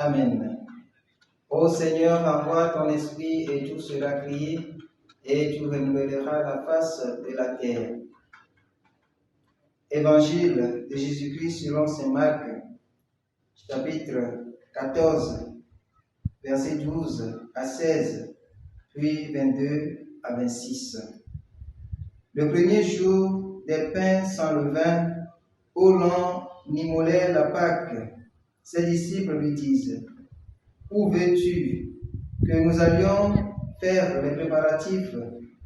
Amen. Ô Seigneur, envoie ton esprit et tout sera créé, et tu renouvelleras la face de la terre. Évangile de Jésus-Christ selon saint Marc, chapitre 14, versets 12 à 16, puis 22 à 26. Le premier jour des pains sans levain, où l'on immolait la Pâque, ses disciples lui disent: où veux-tu que nous allions faire les préparatifs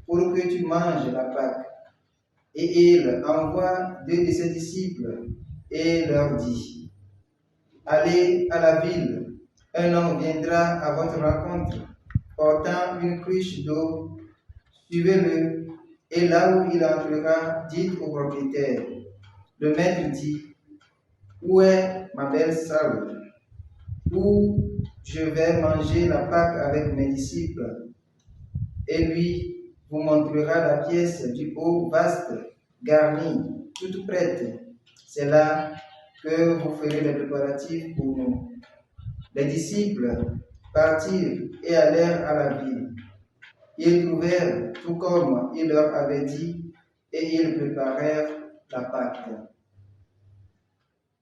pour que tu manges la Pâque? Et il envoie deux de ses disciples et leur dit: allez à la ville, un homme viendra à votre rencontre, portant une cruche d'eau, suivez-le, et là où il entrera, dites au propriétaire: le maître dit, où est ma belle salle, où je vais manger la Pâque avec mes disciples? Et lui vous montrera la pièce du haut vaste, garnie, toute prête. C'est là que vous ferez les préparatifs pour nous. Les disciples partirent et allèrent à la ville. Ils trouvèrent tout comme il leur avait dit, et ils préparèrent la Pâque.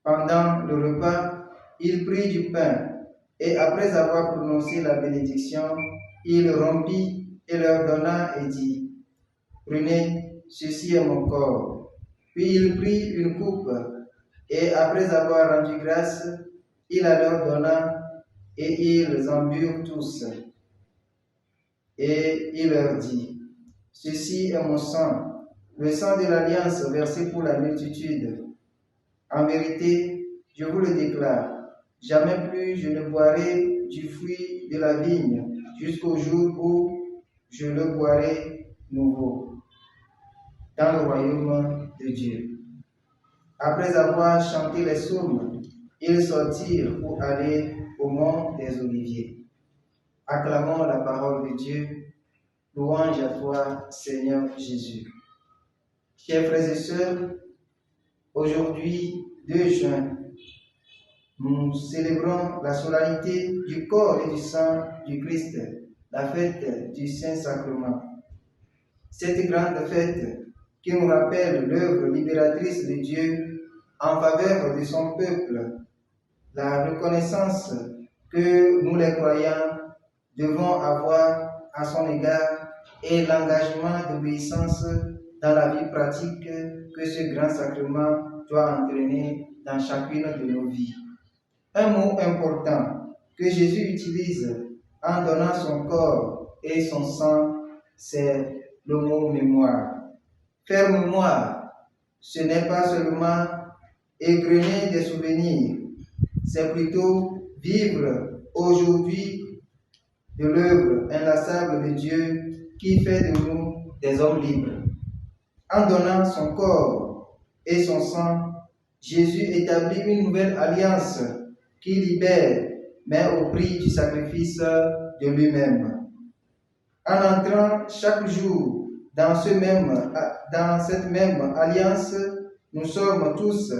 Pendant le repas, il prit du pain, et après avoir prononcé la bénédiction, il rompit et leur donna et dit: prenez, ceci est mon corps. Puis il prit une coupe, et après avoir rendu grâce, il la leur donna, et ils en burent tous. Et il leur dit: ceci est mon sang, le sang de l'alliance versé pour la multitude. En vérité, je vous le déclare, jamais plus je ne boirai du fruit de la vigne jusqu'au jour où je le boirai nouveau dans le royaume de Dieu. Après avoir chanté les psaumes, ils sortirent pour aller au mont des Oliviers. Acclamons la parole de Dieu. Louange à toi, Seigneur Jésus. Chers frères et sœurs, aujourd'hui, 2 juin, nous célébrons la solennité du corps et du sang du Christ, la fête du Saint-Sacrement. Cette grande fête qui nous rappelle l'œuvre libératrice de Dieu en faveur de son peuple, la reconnaissance que nous les croyants devons avoir à son égard et l'engagement d'obéissance dans la vie pratique que ce grand sacrement doit entraîner dans chacune de nos vies. Un mot important que Jésus utilise en donnant son corps et son sang, c'est le mot mémoire. Faire mémoire, ce n'est pas seulement égrener des souvenirs, c'est plutôt vivre aujourd'hui de l'œuvre inlassable de Dieu qui fait de nous des hommes libres. En donnant son corps et son sang, Jésus établit une nouvelle alliance qui libère, mais au prix du sacrifice de lui-même. En entrant chaque jour dans cette même alliance, nous sommes tous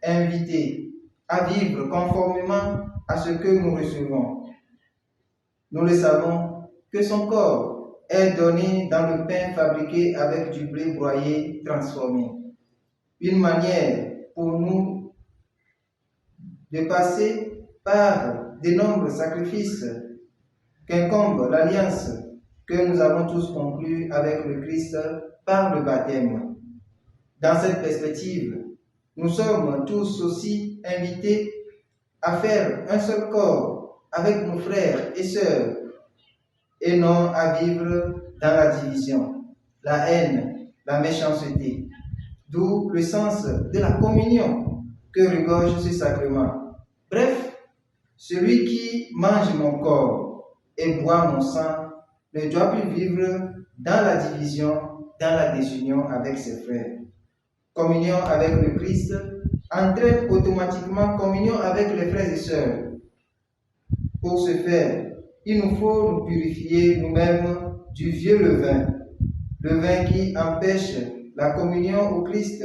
invités à vivre conformément à ce que nous recevons. Nous le savons que son corps est donné dans le pain fabriqué avec du blé broyé transformé. Une manière pour nous de passer par de nombreux sacrifices qu'incombe l'alliance que nous avons tous conclue avec le Christ par le baptême. Dans cette perspective, nous sommes tous aussi invités à faire un seul corps avec nos frères et sœurs, et non à vivre dans la division, la haine, la méchanceté. D'où le sens de la communion que regorge ce sacrement. Bref, celui qui mange mon corps et boit mon sang ne doit plus vivre dans la division, dans la désunion avec ses frères. Communion avec le Christ entraîne automatiquement communion avec les frères et sœurs. Pour ce faire, il nous faut nous purifier nous-mêmes du vieux levain qui empêche la communion au Christ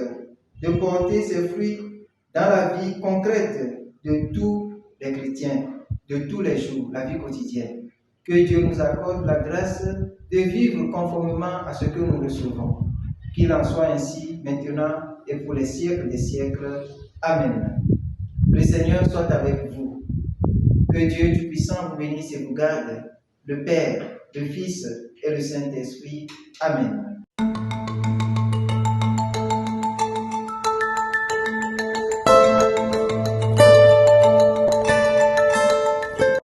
de porter ses fruits dans la vie concrète de tous les chrétiens, de tous les jours, la vie quotidienne. Que Dieu nous accorde la grâce de vivre conformément à ce que nous recevons. Qu'il en soit ainsi maintenant et pour les siècles des siècles. Amen. Le Seigneur soit avec vous. Que Dieu Tout-Puissant vous bénisse et vous garde, le Père, le Fils et le Saint-Esprit. Amen.